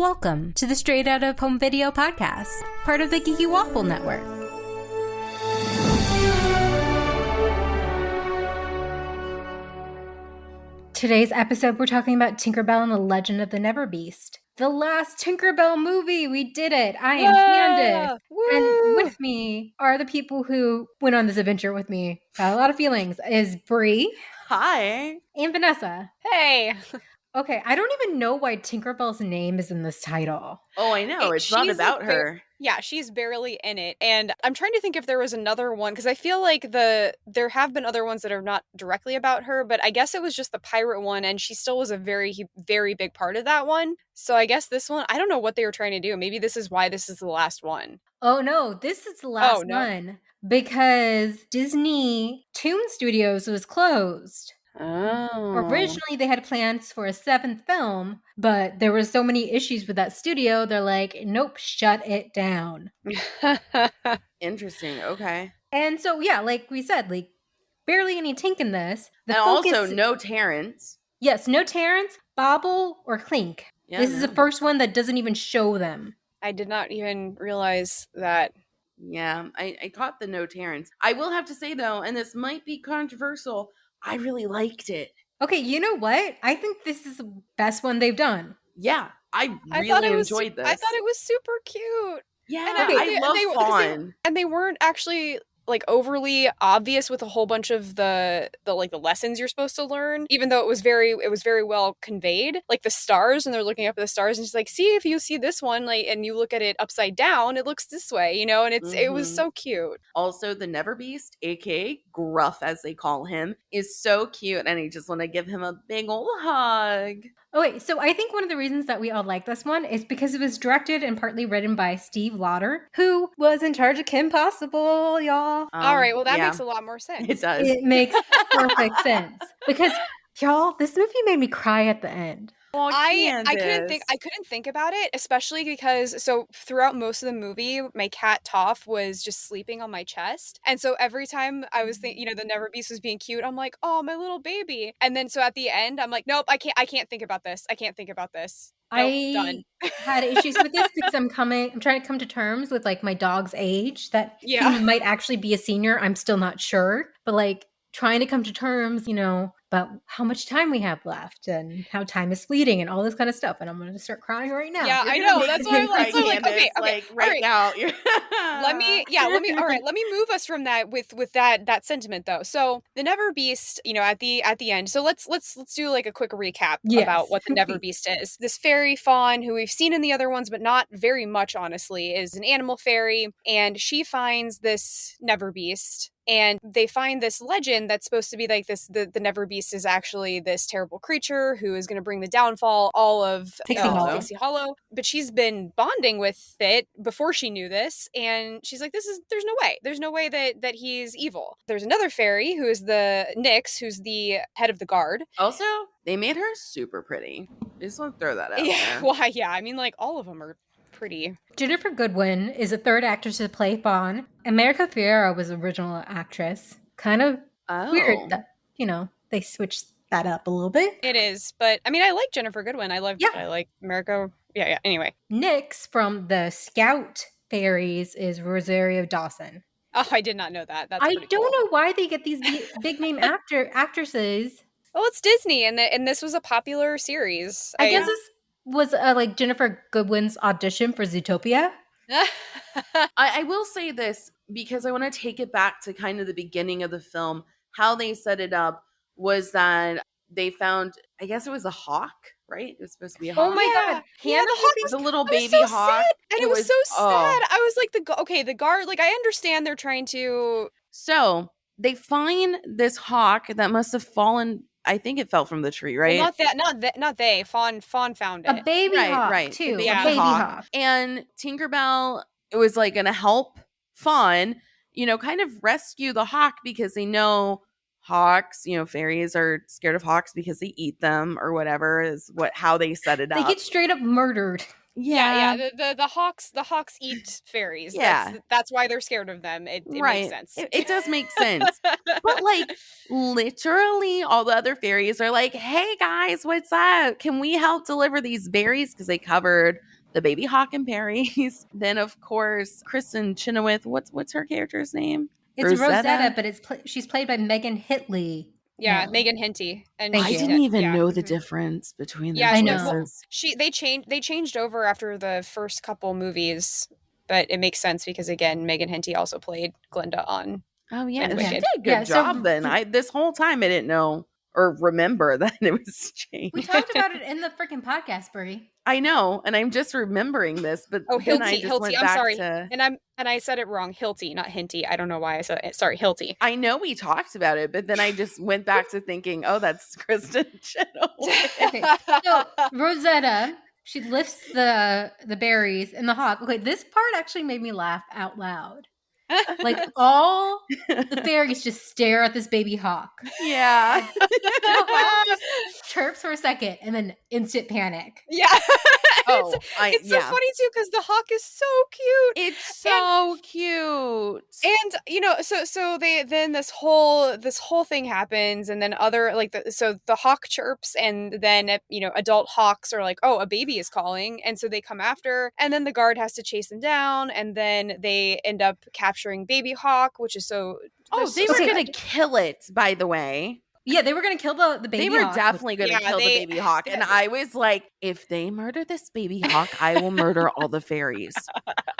Welcome to the Straight Out of Home Video podcast, part of the Geeky Waffle Network. Today's episode, we're talking about Tinkerbell and the Legend of the Neverbeast. The last Tinkerbell movie! We did it! I am Candace. And with me are the people who went on this adventure with me. Got a lot of feelings. Is Bree. Hi. And Vanessa. Hey. Okay, I don't even know why Tinkerbell's name is in this title. Oh, I know. It's not about her. Yeah, she's barely in it. And I'm trying to think if there was another one, because I feel like there have been other ones that are not directly about her, but I guess it was just the pirate one, and she still was a very, very big part of that one. So I guess this one, I don't know what they were trying to do. Maybe this is why this is the last one. Oh, no, this is the last one. Because Disney Toon Studios was closed. Oh. Originally, they had plans for a 7th film, but there were so many issues with that studio, they're like, nope, shut it down. Interesting. Okay. And so, yeah, like we said, like, barely any Tink in this. And also, no Terrence. Yes, no Terrence, Bobble, or Clink. Yeah, this is the first one that doesn't even show them. I did not even realize that. Yeah, I caught the no Terrence. I will have to say, though, and this might be controversial, I really liked it. Okay, you know what? I think this is the best one they've done. Yeah, I really enjoyed this. I thought it was super cute. Yeah, and I love Fawn. And they weren't actually like overly obvious with a whole bunch of the lessons you're supposed to learn, even though it was very well conveyed. Like the stars, and they're looking up at the stars, and she's like, see, if you see this one, like, and you look at it upside down, it looks this way, you know, and it was so cute. Also, the Neverbeast, aka Gruff as they call him, is so cute, and I just want to give him a big old hug. Oh, wait, so I think one of the reasons that we all like this one is because it was directed and partly written by Steve Lauder, who was in charge of Kim Possible, y'all. All right, well, that makes a lot more sense. It does. It makes perfect sense. Because, y'all, this movie made me cry at the end. Oh, I couldn't think about it, especially because throughout most of the movie, my cat Toph was just sleeping on my chest, and so every time I was thinking, the Neverbeast was being cute, I'm like, oh, my little baby, and then so at the end, I'm like, nope, I can't think about this. Nope, done. Had issues with this because I'm trying to come to terms with like my dog's age that he might actually be a senior. I'm still not sure, but like trying to come to terms, about how much time we have left and how time is fleeting and all this kind of stuff. And I'm going to start crying right now. Yeah, I know. That's why I'm like, okay, right now. let me move us from that with that sentiment though. So the Neverbeast, at the end. So let's do like a quick recap about what the Neverbeast is. This fairy Fawn, who we've seen in the other ones, but not very much, honestly, is an animal fairy, and she finds this Neverbeast. And they find this legend that's supposed to be like this, the Neverbeast is actually this terrible creature who is going to bring the downfall all of Pixie Hollow. But she's been bonding with it before she knew this. And she's like, there's no way that he's evil. There's another fairy who is the Nyx, who's the head of the guard. Also, they made her super pretty. I just want to throw that out there. Well, yeah, I mean, like, all of them are pretty. Jennifer Goodwin is the third actress to play Fawn. America Ferrera was the original actress. Kind of weird that, they switched that up a little bit. It is, but I mean, I like Jennifer Goodwin. I like America. Yeah, anyway. Nyx from the Scout Fairies is Rosario Dawson. Oh, I did not know that. That's I don't know why they get these big name actresses. Well, it's Disney, and this was a popular series. I guess this was like Jennifer Goodwin's audition for Zootopia. I will say this because I want to take it back to kind of the beginning of the film. How they set it up was that they found, I guess it was a hawk, right? It was supposed to be a hawk. Oh my God. Yeah, the hawk was a little baby hawk. Sad. And it was so sad. I was like, the guard, like, I understand they're trying to. So they find this hawk that must have fallen. I think it fell from the tree, right? Well, not they. Fawn found it. A baby hawk, too. A baby hawk. And Tinkerbell was like going to help Fawn, kind of rescue the hawk because they know hawks, fairies are scared of hawks because they eat them or whatever is how they set it up. They get straight up murdered. Yeah. The hawks eat fairies. Yeah. That's why they're scared of them. It makes sense. It does make sense. But like literally all the other fairies are like, hey guys, what's up? Can we help deliver these berries? Because they covered the baby hawk and berries. Then, of course, Kristen Chenoweth. What's her character's name? It's Rosetta, but she's played by Megan Hitley. Yeah, No. Megan Hinty. And I didn't even know the difference between their choices. They changed over after the first couple movies, but it makes sense because again, Megan Hinty also played Glinda on. Oh yeah, she did a good job. Then this whole time I didn't know or remember that it was changed. We talked about it in the freaking podcast, Brie. I know, and I'm just remembering this, but then I just went back to... And I said it wrong. Hilty, not Hinty. I don't know why I said it. Sorry, Hilty. I know we talked about it, but then I just went back to thinking, oh, that's Kristen Chenoweth. Okay. So Rosetta, she lifts the berries and the hawk. Okay, this part actually made me laugh out loud. Like all the fairies just stare at this baby hawk. Yeah. Chirps for a second and then instant panic. Yeah. It's so funny too because the hawk is so cute. It's so cute. And so they then this whole thing happens, and then other so the hawk chirps, and then adult hawks are like, oh, a baby is calling, and so they come after, and then the guard has to chase them down, and then they end up capturing baby hawk, which is so... they were gonna kill it, by the way. Yeah, they were going to kill the baby hawk. They were definitely going to kill the baby hawk. And I was like, if they murder this baby hawk, I will murder all the fairies.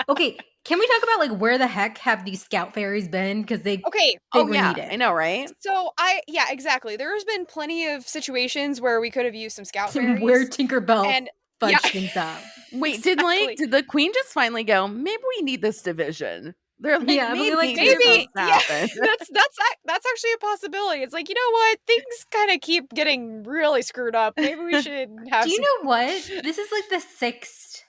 Okay, can we talk about where the heck have these scout fairies been? Because they need it. I know, right? So exactly. There's been plenty of situations where we could have used some scout fairies. Where Tinkerbell fudged things up. Wait, exactly. did the queen just finally go, maybe we need this division? They're like, maybe happen. That's actually a possibility. It's like, you know what? Things kind of keep getting really screwed up. Maybe we should have. Do you know what? This is like the sixth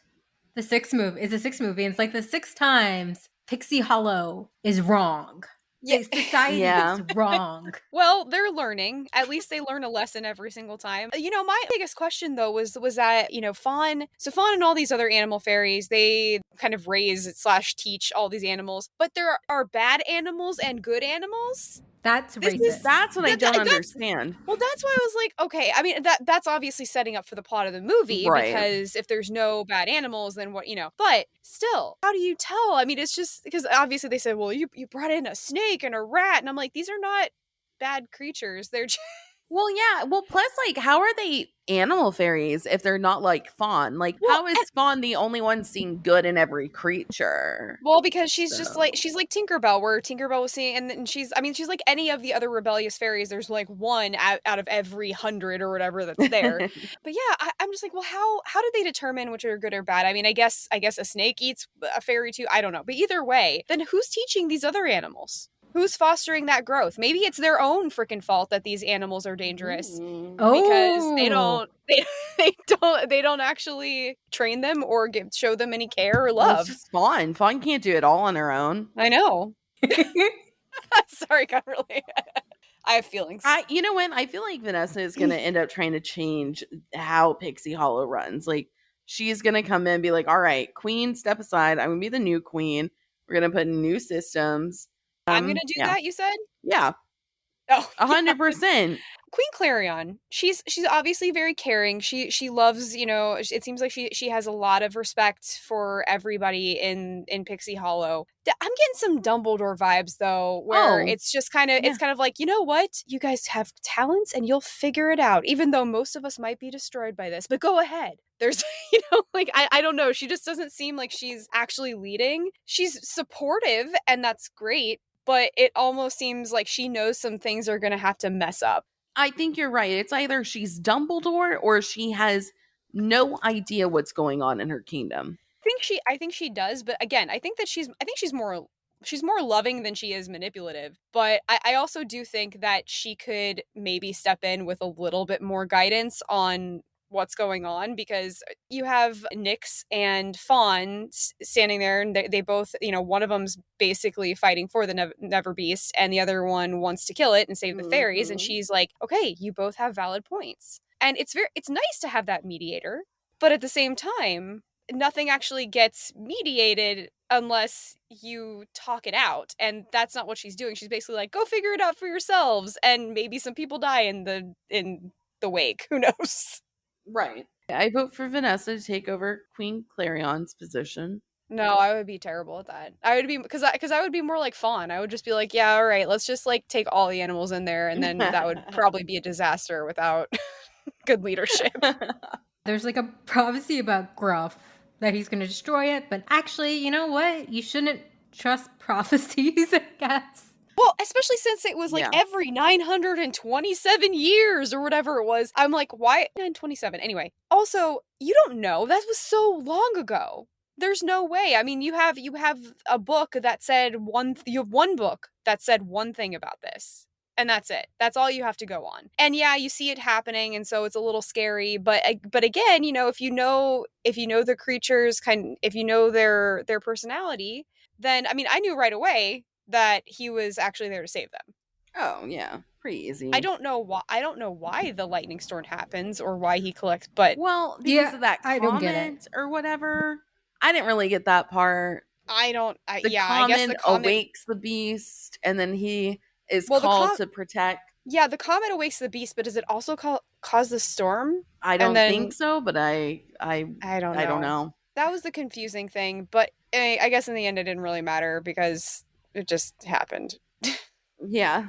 movie. It's the sixth movie. And it's like the sixth times Pixie Hollow is wrong. Yeah, society is wrong. Well, they're learning. At least they learn a lesson every single time. My biggest question though was that Fawn. So Fawn and all these other animal fairies, they kind of raise / teach all these animals. But there are bad animals and good animals. That's racist. That's what I don't understand. Well, that's why I was like, okay. I mean, that's obviously setting up for the plot of the movie, right? Because if there's no bad animals, then what, But still, how do you tell? I mean, it's just because obviously they said, well, you brought in a snake and a rat, and I'm like, these are not bad creatures. They're just... Well, yeah. Well, plus, how are they animal fairies if they're not like Fawn? How is Fawn the only one seeing good in every creature? Well, because she's just she's like Tinkerbell, where Tinkerbell was seeing, and she's like any of the other rebellious fairies. There's one out of every 100 or whatever that's there. But yeah, I'm just like, well, how did they determine which are good or bad? I mean, I guess a snake eats a fairy too. I don't know. But either way, then who's teaching these other animals? Who's fostering that growth? Maybe it's their own freaking fault that these animals are dangerous because they don't actually train them or show them any care or love. Well, it's just Fawn. Fawn can't do it all on her own. I know. Sorry, got really... I have feelings. You know what? I feel like Vanessa is going to end up trying to change how Pixie Hollow runs. She's going to come in and be like, all right, queen, step aside. I'm going to be the new queen. We're going to put in new systems. I'm going to do that, you said? Yeah. Oh, 100%. Queen Clarion, she's obviously very caring. She loves, it seems like she has a lot of respect for everybody in Pixie Hollow. I'm getting some Dumbledore vibes though, where it's just kind of like, you know what? You guys have talents and you'll figure it out, even though most of us might be destroyed by this. But go ahead. There's, I don't know. She just doesn't seem like she's actually leading. She's supportive and that's great. But it almost seems like she knows some things are going to have to mess up. I think you're right. It's either she's Dumbledore or she has no idea what's going on in her kingdom. I think she does, but again, I think she's more loving than she is manipulative. But I also do think that she could maybe step in with a little bit more guidance on what's going on, because you have Nyx and Fawn standing there, and they both, one of them's basically fighting for the Neverbeast, and the other one wants to kill it and save the fairies, and she's like, okay, you both have valid points. And it's nice to have that mediator, but at the same time, nothing actually gets mediated unless you talk it out, and that's not what she's doing. She's basically like, go figure it out for yourselves, and maybe some people die in the wake. Who knows? Right. I vote for Vanessa to take over Queen Clarion's position. No, I would be terrible at that. I would be because I would be more like Fawn. I would just be like, yeah, all right, let's just like take all the animals in there, and then that would probably be a disaster without good leadership. There's like a prophecy about Gruff that he's going to destroy it, but actually, you know what? You shouldn't trust prophecies, I guess. Well, especially since it was like every 927 years or whatever it was. I'm like, why 927? Anyway, also, you don't know. That was so long ago. There's no way. I mean, you have a book that said you have one book that said one thing about this. And that's it. That's all you have to go on. And yeah, you see it happening, and so it's a little scary. But again, you know, if you know the creatures, if you know their personality, then I mean, I knew right away that he was actually there to save them. Oh yeah, pretty easy. I don't know why the lightning storm happens or why he collects, but because of that comment or whatever. I didn't really get that part. I guess the comet awakes the beast, and then he is called to protect. Yeah, the comet awakes the beast, but does it also cause the storm? I don't think so, but I don't know. That was the confusing thing, but I guess in the end it didn't really matter because it just happened. Yeah.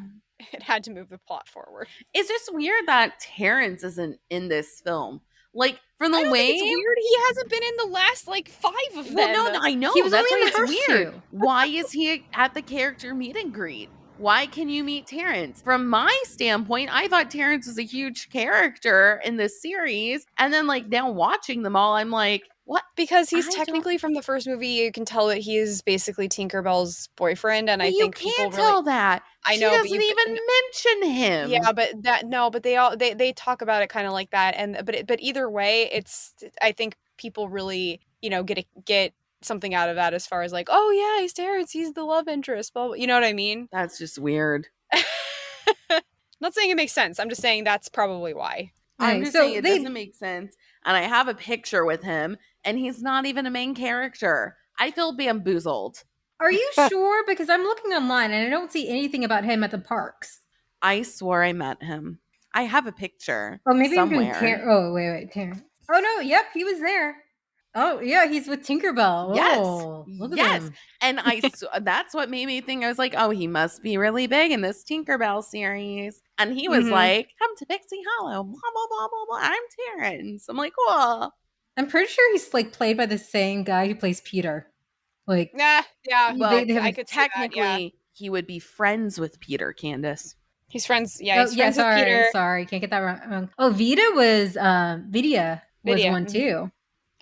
It had to move the plot forward. It's just weird that Terrence isn't in this film. Like, from the way it's weird, he hasn't been in the last like 5 of them. Well, no, I know. He was that's only why in the it's first weird. 2. Why is he at the character meet and greet? Why can you meet Terrence? From my standpoint, I thought Terrence was a huge character in this series. And then, like, now watching them all, I'm like, what? Because he's technically from the first movie, you can tell that he is basically Tinkerbell's boyfriend, and I think you can't tell that. I know, she doesn't even mention him. Yeah, but they talk about it kind of like that, and but either way, I think people really get something out of that as far as like, oh yeah, he's Terrence, he's the love interest, blah, blah, you know what I mean? That's just weird. Not saying it makes sense. I'm just saying that's probably why. I'm just saying it doesn't make sense. And I have a picture with him, and he's not even a main character. I feel bamboozled. Are you sure? Because I'm looking online, and I don't see anything about him at the parks. I swore I met him. I have a picture. Oh, maybe somewhere. Wait, Terrence. Oh no, yep, he was there. Oh yeah, he's with Tinkerbell. Yes, oh, look at him. And that's what made me think. I was like, oh, he must be really big in this Tinkerbell series. And he was like, come to Pixie Hollow, blah blah blah blah blah. I'm Terrence. I'm like, cool. I'm pretty sure he's like played by the same guy who plays Peter. Like, yeah. Well, I could technically he would be friends with Peter, Candace. He's friends. Yeah, he's friends with Peter. Sorry, can't get that wrong. Oh, Vida was one too.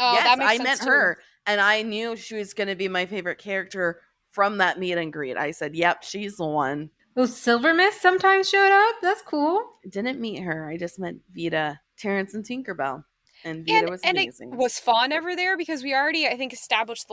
Oh, yes, that makes I sense met her, and I knew she was going to be my favorite character from that meet and greet. I said, "Yep, she's the one." Oh, Silver Mist sometimes showed up. That's cool. Didn't meet her. I just met Vida, Terrence, and Tinkerbell, and Vida was amazing. Was Fawn ever there? Because we already, I think, established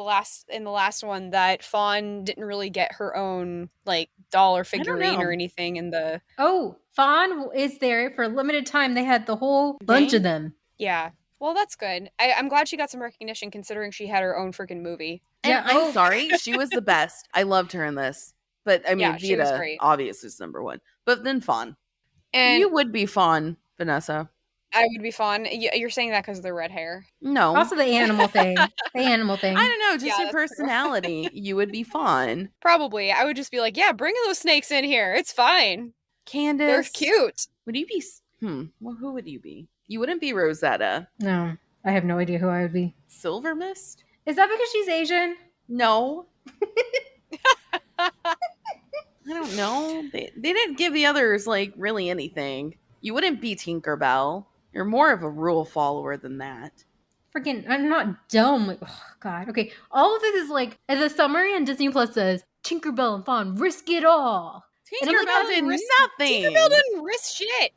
in the last one that Fawn didn't really get her own like doll or figurine or anything in the. Oh, Fawn is there for a limited time. They had the whole bunch of them. Yeah. Well, that's good. I'm glad she got some recognition considering she had her own freaking movie. And I'm sorry, she was the best. I loved her in this. But I mean, Vida obviously is number one. But then Fawn. And you would be Fawn, Vanessa. I would be Fawn. You're saying that because of the red hair. No. Also the animal thing. I don't know. Just your personality. You would be Fawn. Probably. I would just be like, yeah, bring those snakes in here. It's fine. Candace. They're cute. Would you be... Well, who would you be? You wouldn't be Rosetta. No. I have no idea who I would be. Silver Mist? Is that because she's Asian? No. I don't know. They didn't give the others, like, really anything. You wouldn't be Tinkerbell. You're more of a rule follower than that. Freaking, I'm not dumb. Oh, God. Okay. All of this is like, the summary on Disney Plus says, Tinkerbell and Fawn risk it all. Tinkerbell did nothing. Tinkerbell didn't risk shit.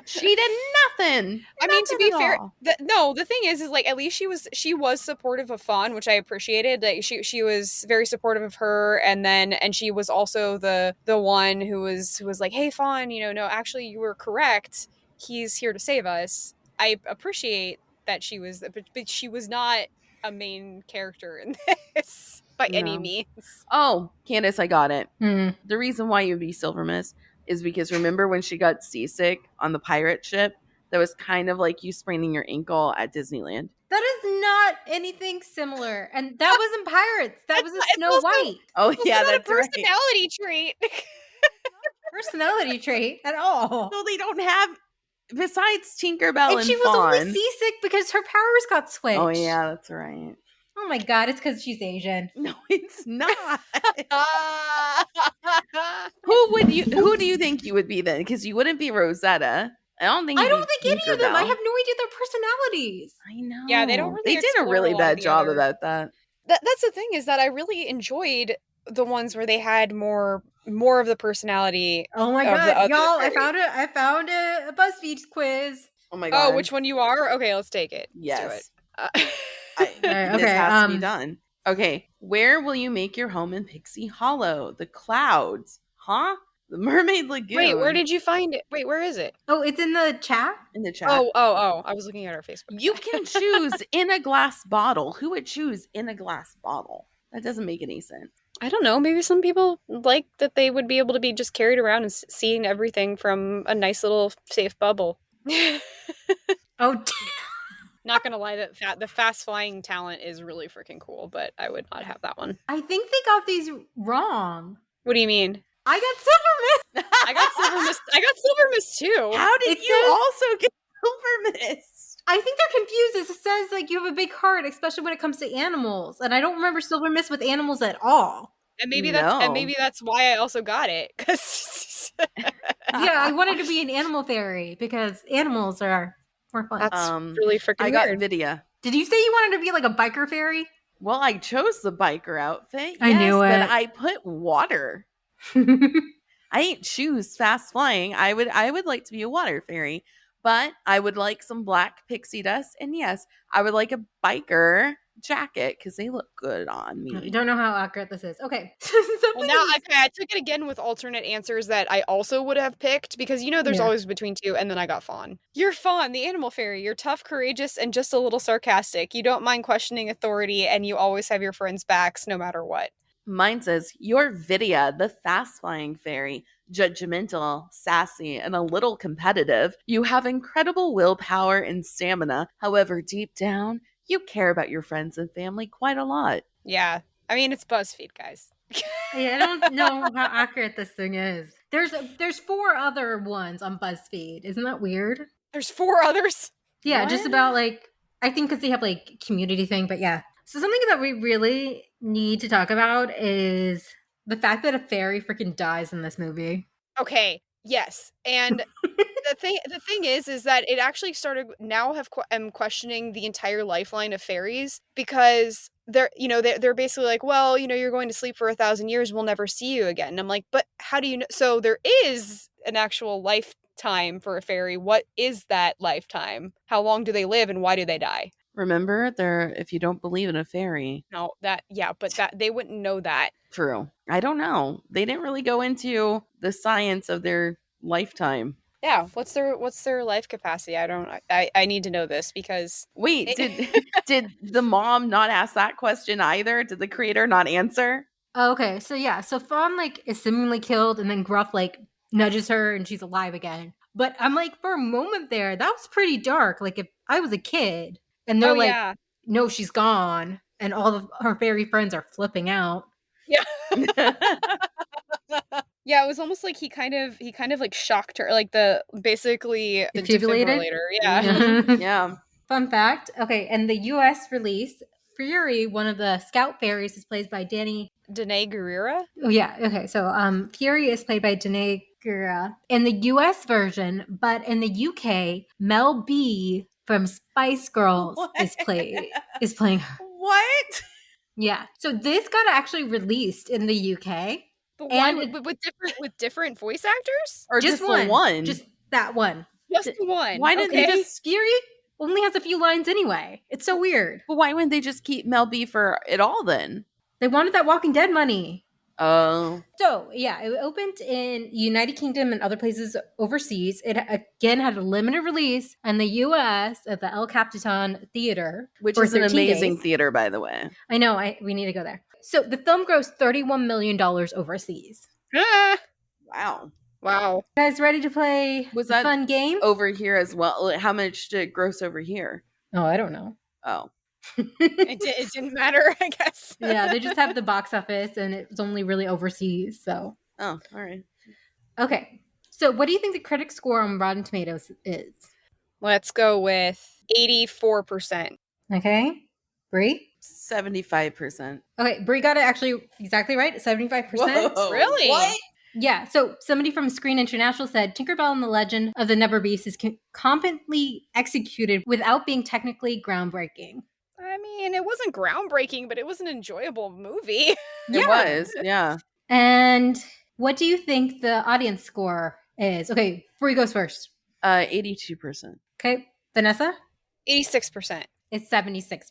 She did nothing. I mean, to be fair, the thing is like at least she was supportive of Fawn, which I appreciated. Like she was very supportive of her, and she was also the one who was like, hey Fawn, no, actually you were correct. He's here to save us. I appreciate that she was, but she was not a main character in this by any means. Oh, Candace, I got it. The reason why you'd be Silver Mist is because remember when she got seasick on the pirate ship that was kind of like you spraining your ankle at Disneyland. That is not anything similar. And that wasn't Pirates. That was a Snow White. Oh, yeah, not that's a personality trait. Personality trait at all. No, they don't have, besides Tinkerbell and she was Fawn. only seasick because her powers got switched. Oh, yeah, that's right. Oh my God, it's because she's Asian. No, it's not. Who do you think you would be then? Because you wouldn't be Rosetta. I don't think any of them. I have no idea their personalities. I know. Yeah, they don't really. They did a really bad job about that. That's the thing, is that I really enjoyed the ones where they had more of the personality. Oh my God, y'all! I found a Buzzfeed quiz. Oh my God! Oh, which one you are? Okay, let's take it. Yes. Let's do it. This has to be done. Okay, where will you make your home in Pixie Hollow? The clouds, huh? The Mermaid Lagoon. Wait, where did you find it? Wait, where is it? Oh, it's in the chat? In the chat. Oh. I was looking at our Facebook. You can choose in a glass bottle. Who would choose in a glass bottle? That doesn't make any sense. I don't know. Maybe some people like that they would be able to be just carried around and seeing everything from a nice little safe bubble. Oh, not gonna lie, that the fast flying talent is really freaking cool, but I would not have that one. I think they got these wrong. What do you mean? I got Silver Mist. I got Silver Mist too. How did you also get Silver Mist? I think they're confused. It says like you have a big heart, especially when it comes to animals, and I don't remember Silver Mist with animals at all. And maybe that's why I also got it, because yeah, I wanted to be an animal fairy because animals are more fun. That's really freaking weird. I got Vidya. Did you say you wanted to be like a biker fairy? Well, I chose the biker outfit. I knew it. But I put water. I ain't choose fast flying. I would like to be a water fairy, but I would like some black pixie dust, and yes, I would like a biker jacket because they look good on me. You don't know how accurate this is. Okay. Well, now I took it again with alternate answers that I also would have picked, because there's always between two, and then I got Fawn. You're Fawn, the animal fairy. You're tough, courageous, and just a little sarcastic. You don't mind questioning authority, and you always have your friends' backs no matter what. Mine says, you're Vidya, the fast-flying fairy, judgmental, sassy, and a little competitive. You have incredible willpower and stamina. However, deep down, you care about your friends and family quite a lot. Yeah. I mean, it's BuzzFeed, guys. I don't know how accurate this thing is. There's 4 other ones on BuzzFeed. Isn't that weird? There's 4 others? Yeah, what? Just about like, I think because they have like community thing, but yeah. So something that we really need to talk about is the fact that a fairy freaking dies in this movie. Okay, yes. And the thing is that it actually started, now I'm questioning the entire lifeline of fairies, because they're basically like, well, you're going to sleep for 1,000 years, we'll never see you again. And I'm like, but how do you know? So there is an actual lifetime for a fairy. What is that lifetime? How long do they live, and why do they die? Remember, if you don't believe in a fairy. No, but they wouldn't know that. True. I don't know. They didn't really go into the science of their lifetime. Yeah, what's their life capacity? I need to know this, because wait, did the mom not ask that question either? Did the creator not answer? Okay, so Fawn like is seemingly killed, and then Gruff like nudges her and she's alive again. But I'm like, for a moment there, that was pretty dark. Like, if I was a kid and they're no, she's gone, and all of her fairy friends are flipping out. Yeah. Yeah, it was almost like he kind of like shocked her, like the defibrillator. Yeah. Yeah. Fun fact. Okay, in the US release, Fury, one of the scout fairies, is played by Danae Gurira. Oh yeah. Okay, so Fury is played by Danae Gurira in the US version, but in the UK, Mel B from Spice Girls is playing her. What? Yeah. So this got actually released in the UK. But why, with different voice actors? Or just one? Just that one. Just the one. Why didn't they just... Fury only has a few lines anyway. It's so weird. But why wouldn't they just keep Mel B for it all then? They wanted that Walking Dead money. Oh. So, yeah, it opened in United Kingdom and other places overseas. It, again, had a limited release in the U.S. at the El Capitan Theater. Which is an amazing theater, by the way. I know. We need to go there. So, the film grossed $31 million overseas. Wow. Wow. You guys ready to play Was the that fun game? over here as well? How much did it gross over here? Oh, I don't know. Oh. It didn't matter, I guess. Yeah, they just have the box office, and it's only really overseas, so. Oh, all right. Okay. So what do you think the critic score on Rotten Tomatoes is? Let's go with 84%. Okay. Brie? 75%. Okay, Brie got it actually exactly right, 75%. Whoa, Really? what? Yeah, so somebody from Screen International said Tinkerbell and the Legend of the Neverbeast is competently executed without being technically groundbreaking. I mean, it wasn't groundbreaking, but it was an enjoyable movie. It was, yeah. And what do you think the audience score is? Okay, Brie goes first. 82%. Okay, Vanessa? 86%. It's 76%.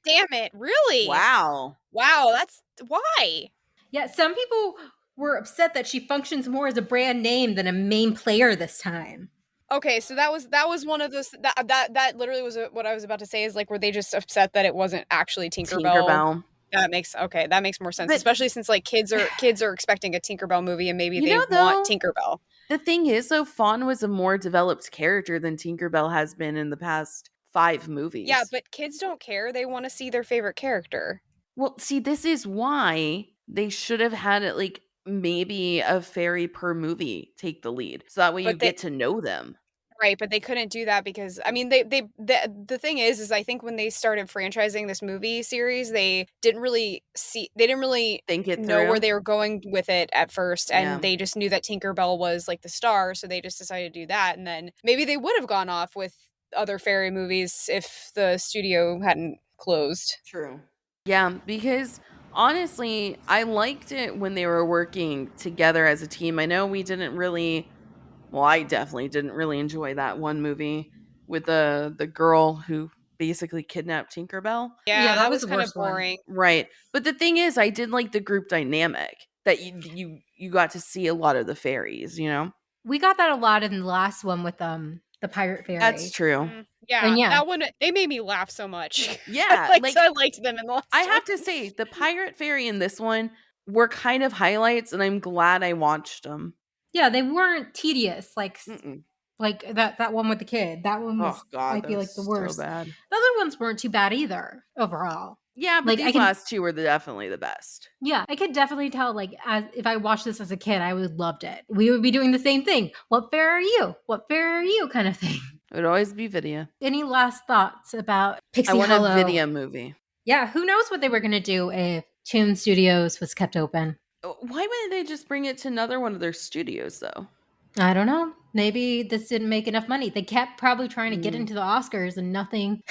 Damn it, really? Wow. Wow, that's why? Yeah, some people were upset that she functions more as a brand name than a main player this time. Okay, so that was one of those that literally was what I was about to say, is like, were they just upset that it wasn't actually Tinkerbell? That makes more sense, but, especially since like kids are expecting a Tinkerbell movie, and maybe they want Tinkerbell. The thing is, though, Fawn was a more developed character than Tinkerbell has been in the past 5 movies. Yeah, but kids don't care. They want to see their favorite character. Well, see, this is why they should have had it like maybe a fairy per movie take the lead, so that way you get to know them. Right, but they couldn't do that because, I mean, the thing is I think when they started franchising this movie series, they didn't really think it know where they were going with it at first, and they just knew that Tinkerbell was like the star, so they just decided to do that, and then maybe they would have gone off with other fairy movies if the studio hadn't closed. True. Yeah, because honestly, I liked it when they were working together as a team. I know we didn't really... Well, I definitely didn't really enjoy that one movie with the girl who basically kidnapped Tinkerbell. Yeah, that was kind of boring. Right. But the thing is, I did like the group dynamic that you got to see a lot of the fairies, you know? We got that a lot in the last one with the pirate fairy. That's true. Yeah, that one, they made me laugh so much. Yeah. I liked them in the last I have to say, the pirate fairy in this one were kind of highlights, and I'm glad I watched them. Yeah, they weren't tedious like that one with the kid. That one might be like the worst. So bad. The other ones weren't too bad either overall. Yeah, but these last two were definitely the best. Yeah, I could definitely tell, like, if I watched this as a kid, I would have loved it. We would be doing the same thing. What fair are you? What fair are you? Kind of thing. It would always be Vidya. Any last thoughts about Pixie Hollow? I want a Vidya movie. Yeah, who knows what they were going to do if Toon Studios was kept open. Why wouldn't they just bring it to another one of their studios, though? I don't know. Maybe this didn't make enough money. They kept probably trying to get into the Oscars and nothing.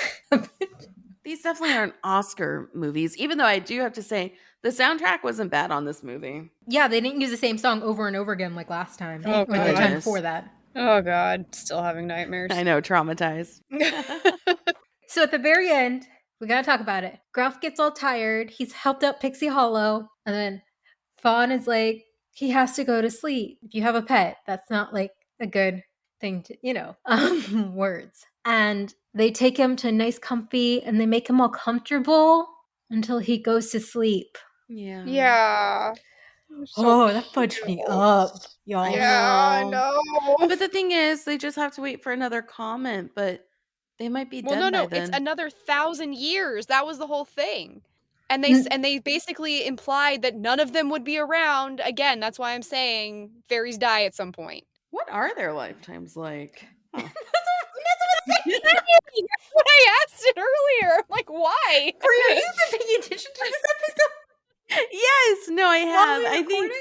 These definitely aren't Oscar movies, even though I do have to say the soundtrack wasn't bad on this movie. Yeah, they didn't use the same song over and over again like last time. Oh, or the time before that. Oh, God. Still having nightmares. I know, traumatized. So at the very end, we got to talk about it. Gruff gets all tired. He's helped up Pixie Hollow. And then Fawn is like, he has to go to sleep. If you have a pet, that's not like a good thing to, words. And they take him to a nice comfy and they make him all comfortable until he goes to sleep. Yeah. Yeah. So that fudged me up, y'all. Yeah, I know. But the thing is, they just have to wait for another comment, but they might be dead by then. It's another 1,000 years. That was the whole thing. And they basically implied that none of them would be around. Again, that's why I'm saying fairies die at some point. What are their lifetimes like? Huh. That's what I asked it earlier. I'm like, why? Brie, have you been paying attention to this episode? Yes, no, I have. I think.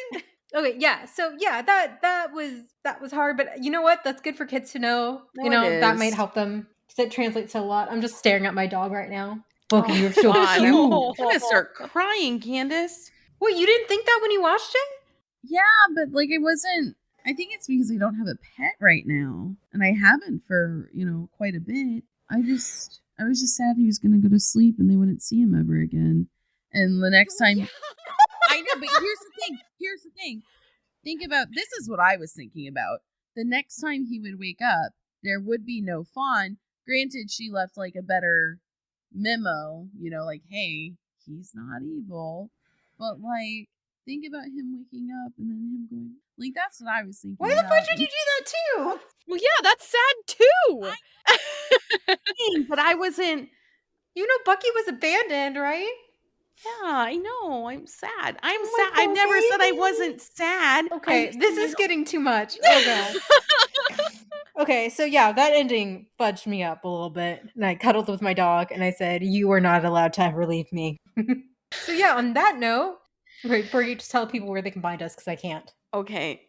Okay, yeah. So yeah, that was hard, but you know what? That's good for kids to know. That might help them because it translates to a lot. I'm just staring at my dog right now. Loki, you're so cute. I'm gonna start crying, Candace. Wait, you didn't think that when you watched it? Yeah, but like it wasn't. I think it's because I don't have a pet right now, and I haven't for quite a bit. I was just sad he was gonna go to sleep and they wouldn't see him ever again. And the next time, I know, but here's the thing. Think about this is what I was thinking about. The next time he would wake up, there would be no Fawn. Granted, she left like a better memo, like, hey, he's not evil. But like think about him waking up and then him going, like, that's what I was thinking. Why the fuck did you do that too? Well, yeah, that's sad too. But I wasn't. You know, Bucky was abandoned, right? Yeah, I know. I'm sad. I'm sad. I never said I wasn't sad. Okay, this is getting too much. Oh god. Okay, so yeah, that ending fudged me up a little bit. And I cuddled with my dog and I said, you are not allowed to ever leave me. So yeah, on that note, wait, Brie, just tell people where they can find us because I can't. Okay.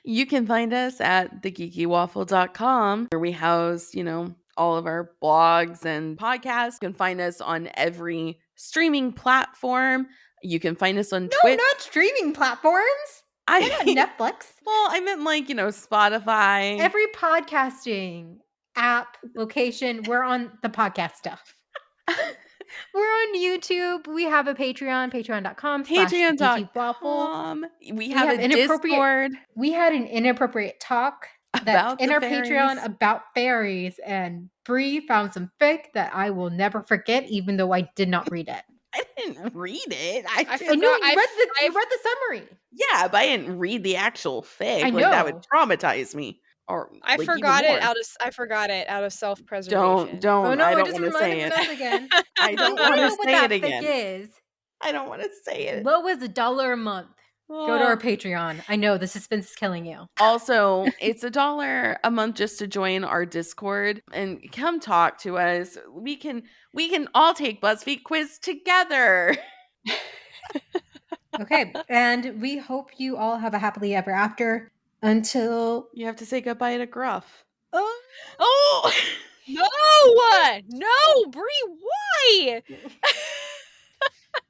You can find us at thegeekywaffle.com where we house, all of our blogs and podcasts. You can find us on every streaming platform. You can find us on Twitch. No, not streaming platforms. Netflix. Well, I meant Spotify. Every podcasting app, location, we're on the podcast stuff. We're on YouTube. We have a Patreon, patreon.com. Patreon.com. We have a Discord. We had an inappropriate talk that's in our Patreon about fairies, and Brie found some fic that I will never forget, even though I did not read it. I didn't read it. I know you read the summary. Yeah, but I didn't read the actual fic. I know. That would traumatize me. Or I forgot it out of self-preservation. Don't. Oh no, I don't just want to say it again. I don't want to say it again. Is. I don't want to say it. What was $1 a month? Go to our Patreon. I know the suspense is killing you. Also, it's $1 a month just to join our Discord and come talk to us. We can all take BuzzFeed quiz together. Okay, and we hope you all have a happily ever after until you have to say goodbye to Gruff. Oh no, Brie, why?